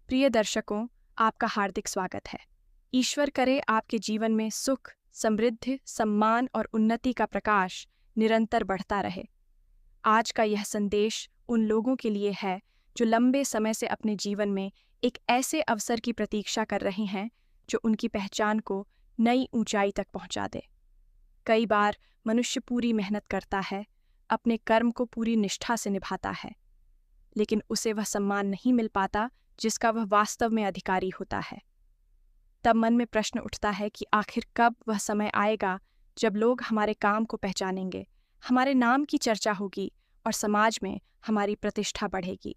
प्रिय दर्शकों, आपका हार्दिक स्वागत है। ईश्वर करे आपके जीवन में सुख, समृद्धि, सम्मान और उन्नति का प्रकाश निरंतर बढ़ता रहे। आज का यह संदेश उन लोगों के लिए है जो लंबे समय से अपने जीवन में एक ऐसे अवसर की प्रतीक्षा कर रहे हैं जो उनकी पहचान को नई ऊंचाई तक पहुंचा दे। कई बार मनुष्य पूरी मेहनत करता है, अपने कर्म को पूरी निष्ठा से निभाता है, लेकिन उसे वह सम्मान नहीं मिल पाता जिसका वह वास्तव में अधिकारी होता है। तब मन में प्रश्न उठता है कि आखिर कब वह समय आएगा जब लोग हमारे काम को पहचानेंगे, हमारे नाम की चर्चा होगी और समाज में हमारी प्रतिष्ठा बढ़ेगी।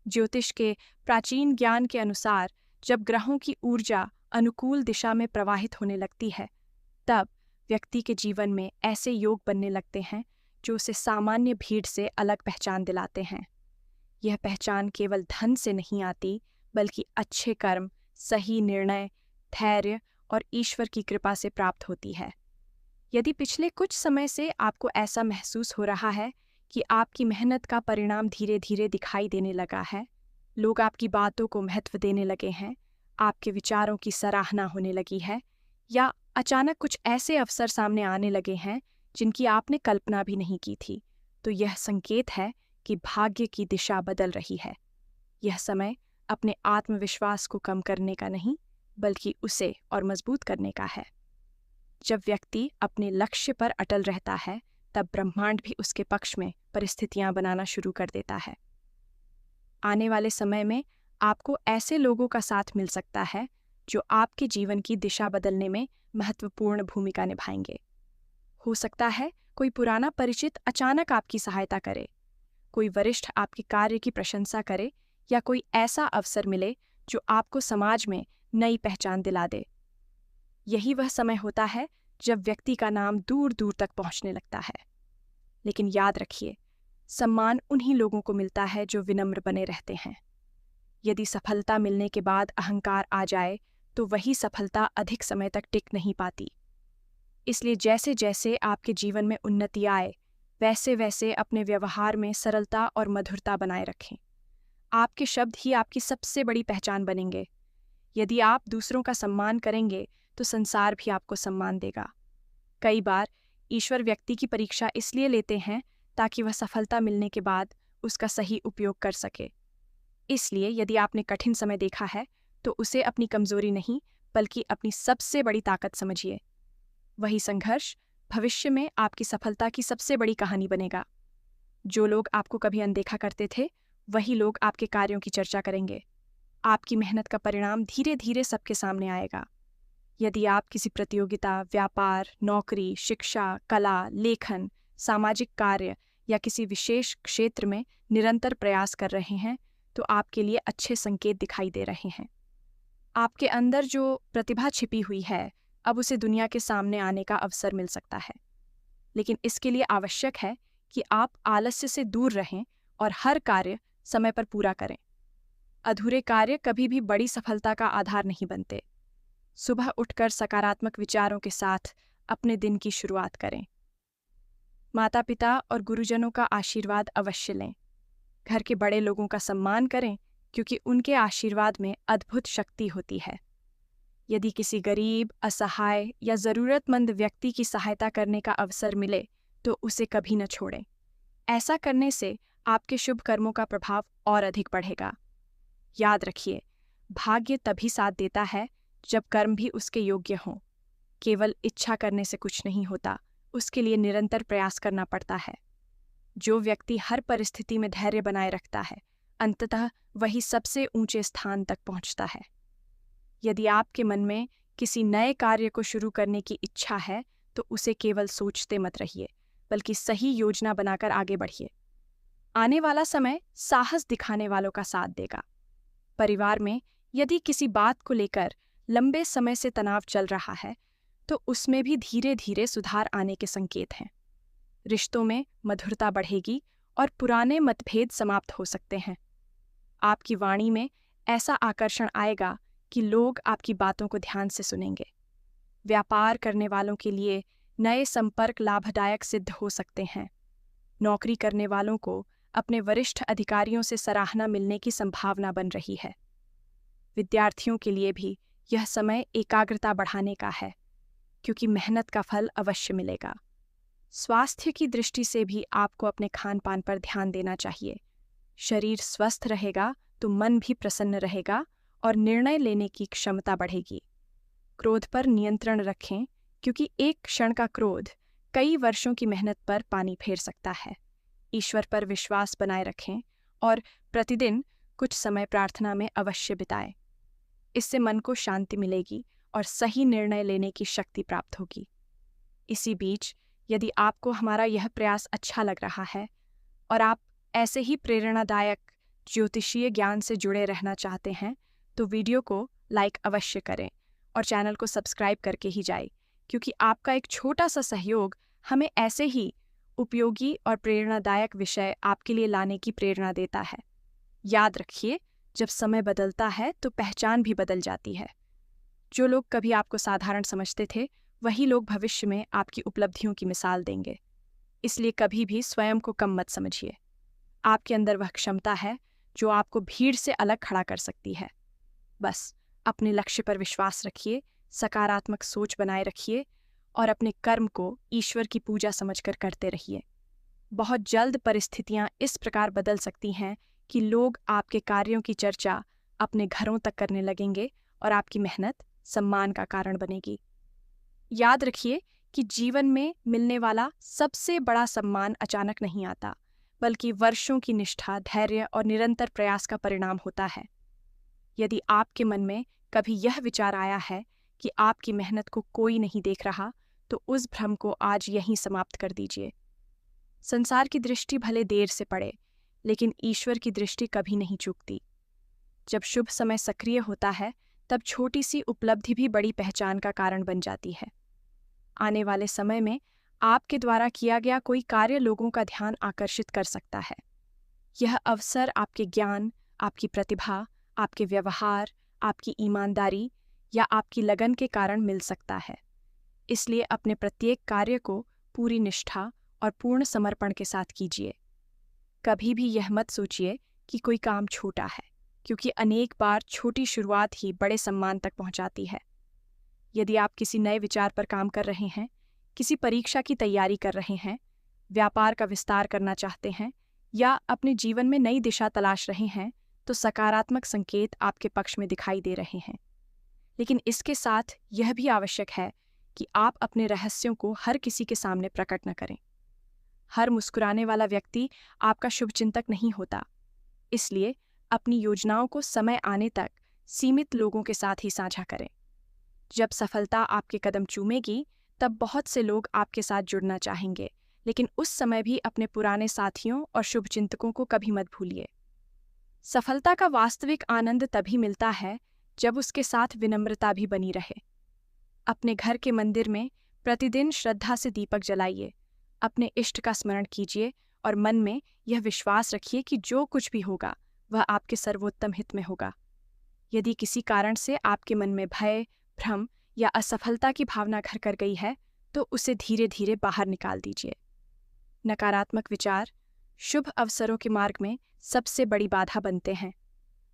ज्योतिष के प्राचीन ज्ञान के अनुसार जब ग्रहों की ऊर्जा अनुकूल दिशा में प्रवाहित होने लगती है, तब व्यक्ति के जीवन में ऐसे योग बनने लगते हैं जो उसे सामान्य भीड़ से अलग पहचान दिलाते हैं। यह पहचान केवल धन से नहीं आती, बल्कि अच्छे कर्म, सही निर्णय, धैर्य और ईश्वर की कृपा से प्राप्त होती है। यदि पिछले कुछ समय से आपको ऐसा महसूस हो रहा है कि आपकी मेहनत का परिणाम धीरे धीरे दिखाई देने लगा है, लोग आपकी बातों को महत्व देने लगे हैं, आपके विचारों की सराहना होने लगी है, या अचानक कुछ ऐसे अवसर सामने आने लगे हैं जिनकी आपने कल्पना भी नहीं की थी, तो यह संकेत है कि भाग्य की दिशा बदल रही है। यह समय अपने आत्मविश्वास को कम करने का नहीं, बल्कि उसे और मजबूत करने का है। जब व्यक्ति अपने लक्ष्य पर अटल रहता है, तब ब्रह्मांड भी उसके पक्ष में परिस्थितियां बनाना शुरू कर देता है। आने वाले समय में आपको ऐसे लोगों का साथ मिल सकता है जो आपके जीवन की दिशा बदलने में महत्वपूर्ण भूमिका निभाएंगे। हो सकता है कोई पुराना परिचित अचानक आपकी सहायता करे, कोई वरिष्ठ आपके कार्य की प्रशंसा करे, या कोई ऐसा अवसर मिले जो आपको समाज में नई पहचान दिला दे। यही वह समय होता है जब व्यक्ति का नाम दूर दूर तक पहुंचने लगता है। लेकिन याद रखिए, सम्मान उन्हीं लोगों को मिलता है जो विनम्र बने रहते हैं। यदि सफलता मिलने के बाद अहंकार आ जाए, तो वही सफलता अधिक समय तक टिक नहीं पाती। इसलिए जैसे जैसे आपके जीवन में उन्नति आए, वैसे वैसे अपने व्यवहार में सरलता और मधुरता बनाए रखें। आपके शब्द ही आपकी सबसे बड़ी पहचान बनेंगे। यदि आप दूसरों का सम्मान करेंगे, तो संसार भी आपको सम्मान देगा। कई बार ईश्वर व्यक्ति की परीक्षा इसलिए लेते हैं ताकि वह सफलता मिलने के बाद उसका सही उपयोग कर सके। इसलिए यदि आपने कठिन समय देखा है, तो उसे अपनी कमजोरी नहीं, बल्कि अपनी सबसे बड़ी ताकत समझिए। वही संघर्ष भविष्य में आपकी सफलता की सबसे बड़ी कहानी बनेगा। जो लोग आपको कभी अनदेखा करते थे, वही लोग आपके कार्यों की चर्चा करेंगे। आपकी मेहनत का परिणाम धीरे धीरे सबके सामने आएगा। यदि आप किसी प्रतियोगिता, व्यापार, नौकरी, शिक्षा, कला, लेखन, सामाजिक कार्य या किसी विशेष क्षेत्र में निरंतर प्रयास कर रहे हैं, तो आपके लिए अच्छे संकेत दिखाई दे रहे हैं। आपके अंदर जो प्रतिभा छिपी हुई है, अब उसे दुनिया के सामने आने का अवसर मिल सकता है। लेकिन इसके लिए आवश्यक है कि आप आलस्य से दूर रहें और हर कार्य समय पर पूरा करें। अधूरे कार्य कभी भी बड़ी सफलता का आधार नहीं बनते। सुबह उठकर सकारात्मक विचारों के साथ अपने दिन की शुरुआत करें। माता पिता और गुरुजनों का आशीर्वाद अवश्य लें। घर के बड़े लोगों का सम्मान करें, क्योंकि उनके आशीर्वाद में अद्भुत शक्ति होती है। यदि किसी गरीब, असहाय या ज़रूरतमंद व्यक्ति की सहायता करने का अवसर मिले, तो उसे कभी न छोड़ें। ऐसा करने से आपके शुभ कर्मों का प्रभाव और अधिक बढ़ेगा। याद रखिए, भाग्य तभी साथ देता है जब कर्म भी उसके योग्य हों। केवल इच्छा करने से कुछ नहीं होता, उसके लिए निरंतर प्रयास करना पड़ता है। जो व्यक्ति हर परिस्थिति में धैर्य बनाए रखता है, अंततः वही सबसे ऊंचे स्थान तक पहुंचता है। यदि आपके मन में किसी नए कार्य को शुरू करने की इच्छा है, तो उसे केवल सोचते मत रहिए, बल्कि सही योजना बनाकर आगे बढ़िए। आने वाला समय साहस दिखाने वालों का साथ देगा। परिवार में यदि किसी बात को लेकर लंबे समय से तनाव चल रहा है, तो उसमें भी धीरे धीरे सुधार आने के संकेत हैं। रिश्तों में मधुरता बढ़ेगी और पुराने मतभेद समाप्त हो सकते हैं। आपकी वाणी में ऐसा आकर्षण आएगा कि लोग आपकी बातों को ध्यान से सुनेंगे। व्यापार करने वालों के लिए नए संपर्क लाभदायक सिद्ध हो सकते हैं। नौकरी करने वालों को अपने वरिष्ठ अधिकारियों से सराहना मिलने की संभावना बन रही है। विद्यार्थियों के लिए भी यह समय एकाग्रता बढ़ाने का है, क्योंकि मेहनत का फल अवश्य मिलेगा। स्वास्थ्य की दृष्टि से भी आपको अपने खान पान पर ध्यान देना चाहिए। शरीर स्वस्थ रहेगा तो मन भी प्रसन्न रहेगा और निर्णय लेने की क्षमता बढ़ेगी। क्रोध पर नियंत्रण रखें, क्योंकि एक क्षण का क्रोध कई वर्षों की मेहनत पर पानी फेर सकता है। ईश्वर पर विश्वास बनाए रखें और प्रतिदिन कुछ समय प्रार्थना में अवश्य बिताएं। इससे मन को शांति मिलेगी और सही निर्णय लेने की शक्ति प्राप्त होगी। इसी बीच यदि आपको हमारा यह प्रयास अच्छा लग रहा है और आप ऐसे ही प्रेरणादायक ज्योतिषीय ज्ञान से जुड़े रहना चाहते हैं, तो वीडियो को लाइक अवश्य करें और चैनल को सब्सक्राइब करके ही जाएं, क्योंकि आपका एक छोटा सा सहयोग हमें ऐसे ही उपयोगी और प्रेरणादायक विषय आपके लिए लाने की प्रेरणा देता है। याद रखिए, जब समय बदलता है तो पहचान भी बदल जाती है। जो लोग कभी आपको साधारण समझते थे, वही लोग भविष्य में आपकी उपलब्धियों की मिसाल देंगे। इसलिए कभी भी स्वयं को कम मत समझिए। आपके अंदर वह क्षमता है जो आपको भीड़ से अलग खड़ा कर सकती है। बस अपने लक्ष्य पर विश्वास रखिए, सकारात्मक सोच बनाए रखिए और अपने कर्म को ईश्वर की पूजा समझकर करते रहिए। बहुत जल्द परिस्थितियां इस प्रकार बदल सकती हैं कि लोग आपके कार्यों की चर्चा अपने घरों तक करने लगेंगे और आपकी मेहनत सम्मान का कारण बनेगी। याद रखिए कि जीवन में मिलने वाला सबसे बड़ा सम्मान अचानक नहीं आता, बल्कि वर्षों की निष्ठा, धैर्य और निरंतर प्रयास का परिणाम होता है। यदि आपके मन में कभी यह विचार आया है कि आपकी मेहनत को कोई नहीं देख रहा, तो उस भ्रम को आज यहीं समाप्त कर दीजिए। संसार की दृष्टि भले देर से पड़े, लेकिन ईश्वर की दृष्टि कभी नहीं चूकती। जब शुभ समय सक्रिय होता है, तब छोटी सी उपलब्धि भी बड़ी पहचान का कारण बन जाती है। आने वाले समय में आपके द्वारा किया गया कोई कार्य लोगों का ध्यान आकर्षित कर सकता है। यह अवसर आपके ज्ञान, आपकी प्रतिभा, आपके व्यवहार, आपकी ईमानदारी या आपकी लगन के कारण मिल सकता है। इसलिए अपने प्रत्येक कार्य को पूरी निष्ठा और पूर्ण समर्पण के साथ कीजिए। कभी भी यह मत सोचिए कि कोई काम छोटा है, क्योंकि अनेक बार छोटी शुरुआत ही बड़े सम्मान तक पहुंचाती है। यदि आप किसी नए विचार पर काम कर रहे हैं, किसी परीक्षा की तैयारी कर रहे हैं, व्यापार का विस्तार करना चाहते हैं या अपने जीवन में नई दिशा तलाश रहे हैं, तो सकारात्मक संकेत आपके पक्ष में दिखाई दे रहे हैं। लेकिन इसके साथ यह भी आवश्यक है कि आप अपने रहस्यों को हर किसी के सामने प्रकट न करें। हर मुस्कुराने वाला व्यक्ति आपका शुभचिंतक नहीं होता। इसलिए अपनी योजनाओं को समय आने तक सीमित लोगों के साथ ही साझा करें। जब सफलता आपके कदम चूमेगी, तब बहुत से लोग आपके साथ जुड़ना चाहेंगे, लेकिन उस समय भी अपने पुराने साथियों और शुभचिंतकों को कभी मत भूलिए। सफलता का वास्तविक आनंद तभी मिलता है जब उसके साथ विनम्रता भी बनी रहे। अपने घर के मंदिर में प्रतिदिन श्रद्धा से दीपक जलाइए, अपने इष्ट का स्मरण कीजिए और मन में यह विश्वास रखिए कि जो कुछ भी होगा वह आपके सर्वोत्तम हित में होगा। यदि किसी कारण से आपके मन में भय, भ्रम या असफलता की भावना घर कर गई है, तो उसे धीरे धीरे बाहर निकाल दीजिए। नकारात्मक विचार शुभ अवसरों के मार्ग में सबसे बड़ी बाधा बनते हैं।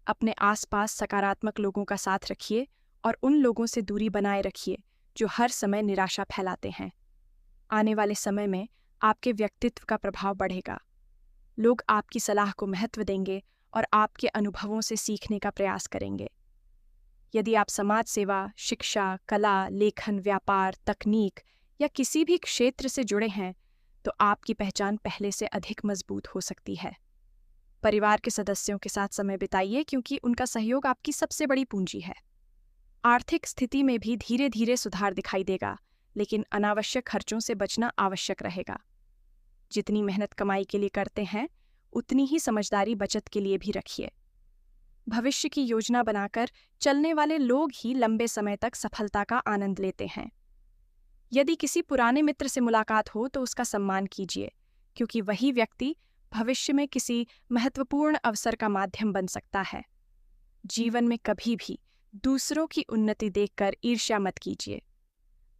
अपने आसपास सकारात्मक लोगों का साथ रखिए और उन लोगों से दूरी बनाए रखिए जो हर समय निराशा फैलाते हैं। आने वाले समय में आपके व्यक्तित्व का प्रभाव बढ़ेगा। लोग आपकी सलाह को महत्व देंगे और आपके अनुभवों से सीखने का प्रयास करेंगे। यदि आप समाज सेवा, शिक्षा, कला, लेखन, व्यापार, तकनीक या किसी भी क्षेत्र से जुड़े हैं, तो आपकी पहचान पहले से अधिक मजबूत हो सकती है। परिवार के सदस्यों के साथ समय बिताइए, क्योंकि उनका सहयोग आपकी सबसे बड़ी पूंजी है। आर्थिक स्थिति में भी धीरे धीरे सुधार दिखाई देगा, लेकिन अनावश्यक खर्चों से बचना आवश्यक रहेगा। जितनी मेहनत कमाई के लिए करते हैं, उतनी ही समझदारी बचत के लिए भी रखिए। भविष्य की योजना बनाकर चलने वाले लोग ही लंबे समय तक सफलता का आनंद लेते हैं। यदि किसी पुराने मित्र से मुलाकात हो तो उसका सम्मान कीजिए, क्योंकि वही व्यक्ति भविष्य में किसी महत्वपूर्ण अवसर का माध्यम बन सकता है। जीवन में कभी भी दूसरों की उन्नति देखकर ईर्ष्या मत कीजिए।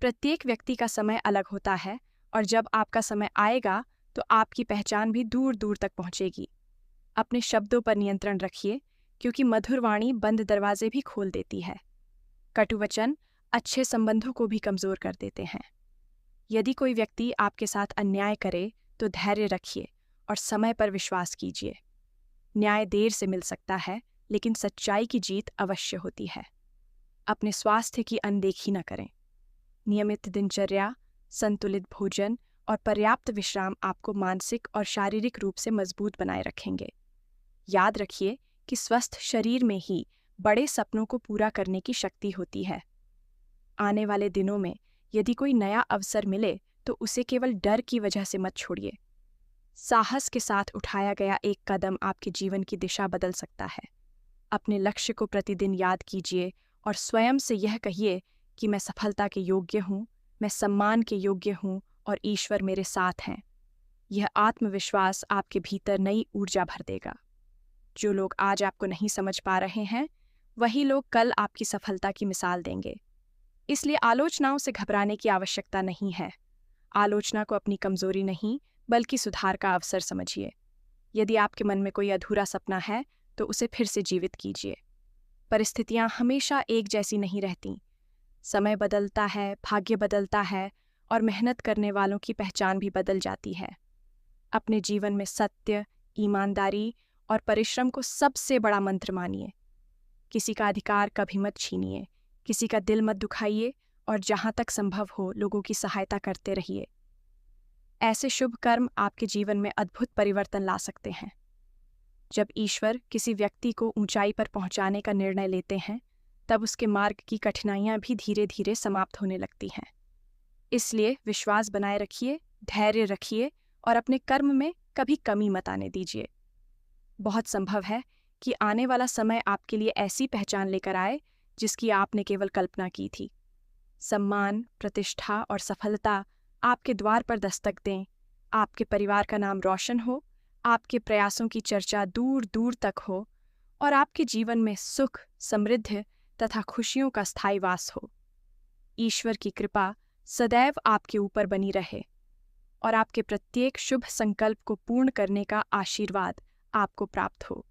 प्रत्येक व्यक्ति का समय अलग होता है और जब आपका समय आएगा तो आपकी पहचान भी दूर दूर तक पहुंचेगी। अपने शब्दों पर नियंत्रण रखिए, क्योंकि मधुर वाणी बंद दरवाजे भी खोल देती है। कटु वचन अच्छे संबंधों को भी कमजोर कर देते हैं। यदि कोई व्यक्ति आपके साथ अन्याय करे तो धैर्य रखिए और समय पर विश्वास कीजिए। न्याय देर से मिल सकता है, लेकिन सच्चाई की जीत अवश्य होती है। अपने स्वास्थ्य की अनदेखी न करें। नियमित दिनचर्या, संतुलित भोजन और पर्याप्त विश्राम आपको मानसिक और शारीरिक रूप से मजबूत बनाए रखेंगे। याद रखिए कि स्वस्थ शरीर में ही बड़े सपनों को पूरा करने की शक्ति होती है। आने वाले दिनों में यदि कोई नया अवसर मिले तो उसे केवल डर की वजह से मत छोड़िए। साहस के साथ उठाया गया एक कदम आपके जीवन की दिशा बदल सकता है। अपने लक्ष्य को प्रतिदिन याद कीजिए और स्वयं से यह कहिए कि मैं सफलता के योग्य हूँ, मैं सम्मान के योग्य हूँ और ईश्वर मेरे साथ हैं। यह आत्मविश्वास आपके भीतर नई ऊर्जा भर देगा। जो लोग आज आपको नहीं समझ पा रहे हैं, वही लोग कल आपकी सफलता की मिसाल देंगे। इसलिए आलोचनाओं से घबराने की आवश्यकता नहीं है। आलोचना को अपनी कमजोरी नहीं, बल्कि सुधार का अवसर समझिए। यदि आपके मन में कोई अधूरा सपना है, तो उसे फिर से जीवित कीजिए। परिस्थितियां हमेशा एक जैसी नहीं रहती। समय बदलता है, भाग्य बदलता है और मेहनत करने वालों की पहचान भी बदल जाती है। अपने जीवन में सत्य, ईमानदारी और परिश्रम को सबसे बड़ा मंत्र मानिए। किसी का अधिकार कभी मत छीनिए, किसी का दिल मत दुखाइए और जहां तक संभव हो लोगों की सहायता करते रहिए। ऐसे शुभ कर्म आपके जीवन में अद्भुत परिवर्तन ला सकते हैं। जब ईश्वर किसी व्यक्ति को ऊंचाई पर पहुंचाने का निर्णय लेते हैं, तब उसके मार्ग की कठिनाइयां भी धीरे धीरे समाप्त होने लगती हैं। इसलिए विश्वास बनाए रखिए, धैर्य रखिए और अपने कर्म में कभी कमी मत आने दीजिए। बहुत संभव है कि आने वाला समय आपके लिए ऐसी पहचान लेकर आए जिसकी आपने केवल कल्पना की थी। सम्मान, प्रतिष्ठा और सफलता आपके द्वार पर दस्तक दें। आपके परिवार का नाम रोशन हो, आपके प्रयासों की चर्चा दूर दूर तक हो और आपके जीवन में सुख, समृद्धि तथा खुशियों का स्थायी वास हो। ईश्वर की कृपा सदैव आपके ऊपर बनी रहे और आपके प्रत्येक शुभ संकल्प को पूर्ण करने का आशीर्वाद आपको प्राप्त हो।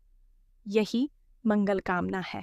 यही मंगल कामना है।